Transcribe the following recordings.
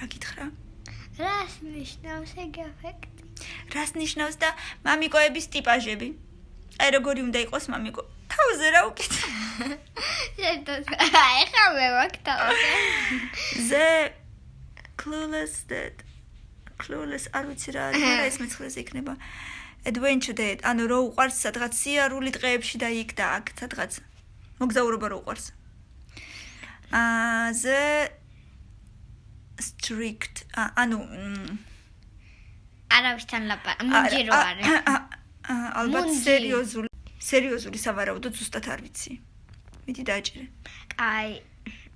რა გითხრა? რას ნიშნავს ეგ ეფექტი? რას ნიშნავს და მამიკოების ტიპაჟები? აი როგორი უნდა იყოს მამიკო? თავზე რა უკეთ? ეხა მე ვაკ თავზე. ზე clueless არ ვიცი რა არის, მაგრამ ეს მეცხრეზე იქნება. Adventure date, ანუ რო უყვარს სადღაც სიარული დღეებში და იქ და აქ სადღაც მოგზაურობა რო უყვარს. ზე strict, ანუ არავისთან ლაპარაკ, მუნჯირო არის. ალბათ სერიოზული სავარაუდო ზუსტად არ ვიცი. მიდი დააჭირე. აი,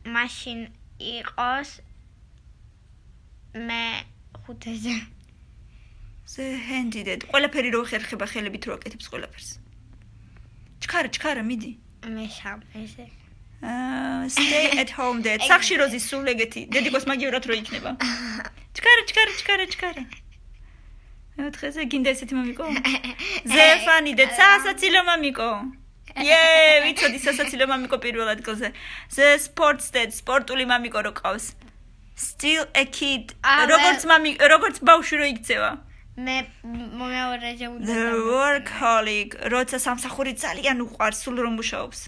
მაშინ იყოს მე ხუთეზე. ზე handy date. ყველაფერი რო ხერხება ხელებით რო აკეთებს ყველაფერს. ჩქარა, მიდი. მესამეზე. Stay at home date. სახში როზის სულ ეგეთი. დედიკოს მაგივრად რო იქნება. ჩქარა. მეოთხეზე გინდა ესეთი მამიკო? ზე funny date. სასაცილო მამიკო. ვიცოდი სასაცილო მამიკო პირველ ადგილზე. ზე sports date. სპორტული მამიკო რო ყავს. Still a kid. როგორც ბავშვი რო იქცევა. მე მეორეზე უნდა. The workaholic. როცა სამსახური ძალიან უყვარს, სულ რომ მუშაობს.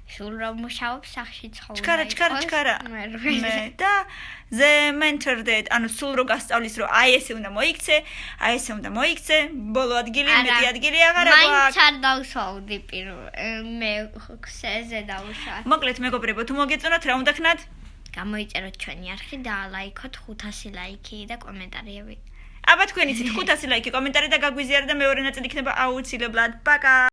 სულ რომ მუშაობს სახში ცხოვრება. ჩქარა. მე და the mentor date, ანუ სულ რო გასწავლის რომ აი ესე უნდა მოიქცე, ბოლო ადგილი, მეტი ადგილი აღარა გვაქვს. მაინც არ დავსვავდი მე ქსეზე დავუშვა. მოკლედ მეგობრებო, თუ მოგეწონათ რა უნდა ქნათ? გამოიწეროთ ჩვენი არხი და ლაიქოთ 500 ლაიქი და კომენტარები. აბა თქვენ იცით 500 ლაიქი, კომენტარი და გაგვიზიარეთ და მეორე ნაწილი იქნება აუცილებლად. პაკა.